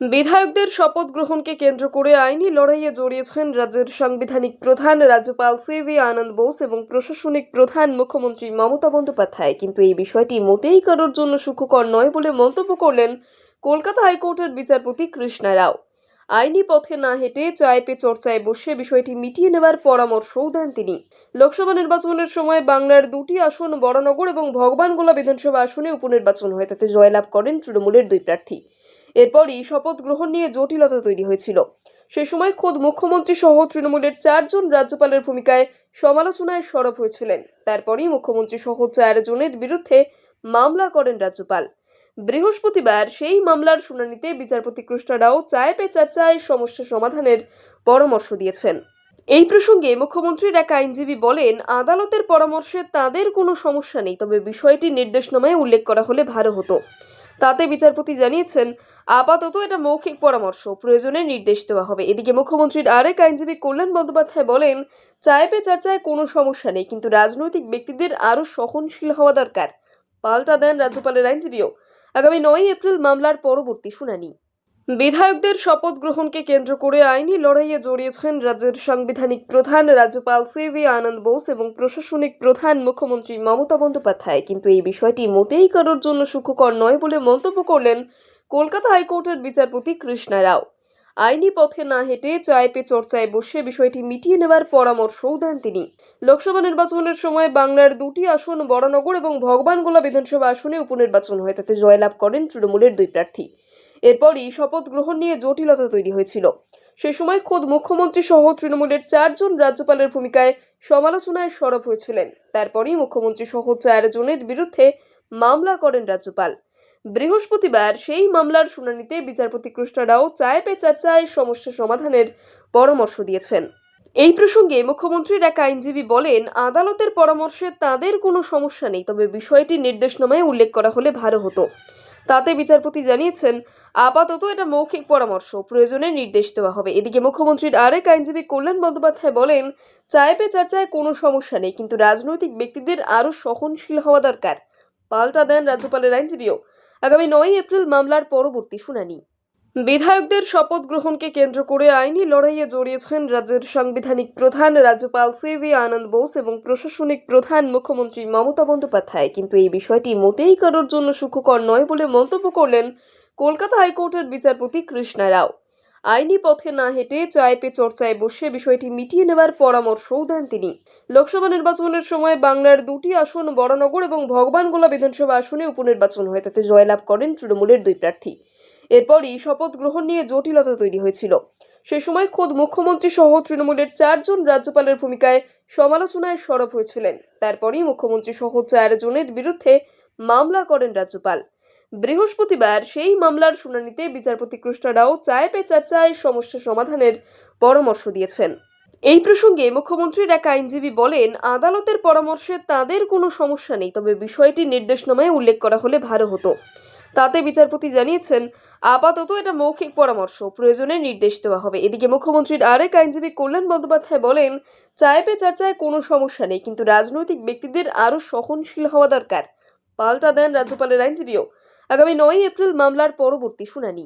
বিধায়কদের শপথ গ্রহণকে কেন্দ্র করে আইনি লড়াইয়ে জড়িয়েছেন রাজ্যের সাংবিধানিক প্রধান রাজ্যপাল সিভি আনন্দ বোস এবং প্রশাসনিক প্রধান মুখ্যমন্ত্রী মমতা বন্দ্যোপাধ্যায়। কিন্তু এই বিষয়টি মোটেই কারোর জন্য সুখকর নয় বলে মন্তব্য করলেন কলকাতা হাইকোর্টের বিচারপতি কৃষ্ণা রাও। আইনি পথে না হেঁটে চায় পে চর্চায় বসে বিষয়টি মিটিয়ে নেবার পরামর্শও দেন তিনি। লোকসভা নির্বাচনের সময় বাংলার দুটি আসন বরানগর এবং ভগবানগোলা বিধানসভা আসনে উপনির্বাচন হয়, তাতে জয়লাভ করেন তৃণমূলের দুই প্রার্থী। এরপরই শপথ গ্রহণ নিয়ে জটিলতা তৈরি হয়েছিল। সেই সময় খোদ মুখ্যমন্ত্রী সহ তৃণমূলের 4 জন রাজ্যপালের ভূমিকায় সমালোচনায় সরব হয়েছিলেন। তারপরই মুখ্যমন্ত্রী সহ 4 জনের বিরুদ্ধে মামলা করেন রাজ্যপাল। বৃহস্পতিবার সেই মামলার শুনানিতে বিচারপতি কৃষ্ণা রাও চায় পে চর্চায় সমস্যা সমাধানের পরামর্শ দিয়েছেন। এই প্রসঙ্গে মুখ্যমন্ত্রীর এক আইনজীবী বলেন, আদালতের পরামর্শে তাদের কোনো সমস্যা নেই, তবে বিষয়টি নির্দেশনামায় উল্লেখ করা হলে ভালো হতো। তাতে বিচারপতি জানিয়েছেন, আপাতত এটা মৌখিক পরামর্শ, প্রয়োজনে নির্দেশ দেওয়া হবে। এদিকে মুখ্যমন্ত্রীর আরেক আইনজীবী কল্যাণ বন্দ্যোপাধ্যায় বলেন, চায় পে চর্চায় কোনো সমস্যা নেই, কিন্তু রাজনৈতিক ব্যক্তিদের আরও সহনশীল হওয়া দরকার। পাল্টা দেন রাজ্যপালের আইনজীবীও। আগামী 9 এপ্রিল মামলার পরবর্তী শুনানি। বিধায়কদের শপথ গ্রহণকে কেন্দ্র করে আইনি লড়াইয়ে জড়িয়েছেন রাজ্যের সাংবিধানিক প্রধান রাজ্যপাল সিভি আনন্দ বোস এবং প্রশাসনিক প্রধান মুখ্যমন্ত্রী মমতা বন্দ্যোপাধ্যায়। কিন্তু এই বিষয়টি মোটেই কারোর জন্য সুখকর নয় বলে মন্তব্য করলেন কলকাতা হাইকোর্টের বিচারপতি কৃষ্ণা রাও। আইনি পথে না হেঁটে চায় পে চর্চায় বসে বিষয়টি মিটিয়ে নেবার পরামর্শও দেন তিনি। লোকসভা নির্বাচনের সময় বাংলার দুটি আসন বরানগর এবং ভগবানগোলা বিধানসভা আসনে উপনির্বাচন হয়, তাতে জয়লাভ করেন তৃণমূলের দুই প্রার্থী। এরপরই শপথ গ্রহণ নিয়ে জটিলতা তৈরি হয়েছিল। সেই সময় খোদ মুখ্যমন্ত্রী সহ তৃণমূলের 4 জন রাজ্যপালের ভূমিকায় সমালোচনায় সরব হয়েছিলেন। তারপরই মুখ্যমন্ত্রী সহ 4 জনের বিরুদ্ধে মামলা করেন রাজ্যপাল। বৃহস্পতিবার সেই মামলার শুনানিতে বিচারপতি কৃষ্ণা রাও চায় পে চর্চায় সমস্যা সমাধানের পরামর্শ দিয়েছেন। এই প্রসঙ্গে মুখ্যমন্ত্রীর এক আইনজীবী বলেন, আদালতের পরামর্শে তাদের কোনো সমস্যা নেই, তবে বিষয়টি নির্দেশনামায় উল্লেখ করা হলে ভালো হতো। তাতে বিচারপতি জানিয়েছেন, আপাতত এটা মৌখিক পরামর্শ, প্রয়োজনে নির্দেশ দেওয়া হবে। এদিকে মুখ্যমন্ত্রীর আরেক আইনজীবী কল্যাণ বন্দ্যোপাধ্যায় বলেন, চায় পে চর্চায় কোনো সমস্যা নেই, কিন্তু রাজনৈতিক ব্যক্তিদের আরও সহনশীল হওয়া দরকার। পাল্টা দেন রাজ্যপালের আইনজীবীও। আগামী 9 এপ্রিল মামলার পরবর্তী শুনানি। বিধায়কদের শপথ গ্রহণকে কেন্দ্র করে আইনি লড়াইয়ে জড়িয়েছেন রাজ্যের সাংবিধানিক প্রধান রাজ্যপাল সিভি আনন্দ বোস এবং প্রশাসনিক প্রধান মুখ্যমন্ত্রী মমতা বন্দ্যোপাধ্যায়। কিন্তু এই বিষয়টি মোটেই কারোর জন্য সুখকর নয় বলে মন্তব্য করলেন কলকাতা হাইকোর্টের বিচারপতি কৃষ্ণা রাও। আইনি পথে না হেঁটে চায় পে চর্চায় বসে বিষয়টি মিটিয়ে নেবার পরামর্শও দেন তিনি। লোকসভা নির্বাচনের সময় বাংলার দুটি আসন বরানগর এবং ভগবানগোলা বিধানসভা আসনে উপনির্বাচন হয়, তাতে জয়লাভ করেন তৃণমূলের দুই প্রার্থী। এরপরই শপথ গ্রহণ নিয়ে জটিলতা তৈরি হয়েছিল। সেই সময় খোদ মুখ্যমন্ত্রী সহ তৃণমূলের 4 জন রাজ্যপালের ভূমিকায় সমালোচনায় সরব হয়েছিলেন। তারপরই মুখ্যমন্ত্রী সহ 4 জনের বিরুদ্ধে মামলা করেন রাজ্যপাল। বৃহস্পতিবার সেই মামলার শুনানিতে বিচারপতি কৃষ্ণা রাও চায় পে চর্চায় সমস্যা সমাধানের পরামর্শ দিয়েছেন। এই প্রসঙ্গে মুখ্যমন্ত্রীর এক আইনজীবী বলেন, আদালতের পরামর্শে তাদের কোনো সমস্যা নেই, তবে বিষয়টি নির্দেশনামায় উল্লেখ করা হলে ভালো হতো। তাতে বিচারপতি জানিয়েছেন, আপাতত এটা মৌখিক পরামর্শ, প্রয়োজনে নির্দেশ দেওয়া হবে। এদিকে মুখ্যমন্ত্রীর আরেক আইনজীবী কল্যাণ বন্দ্যোপাধ্যায় বলেন, চায় পে চর্চায় কোনো সমস্যা নেই, কিন্তু রাজনৈতিক ব্যক্তিদের আরও সহনশীল হওয়া দরকার। পাল্টা দেন রাজ্যপালের আইনজীবীও। আগামী 9 এপ্রিল মামলার পরবর্তী শুনানি।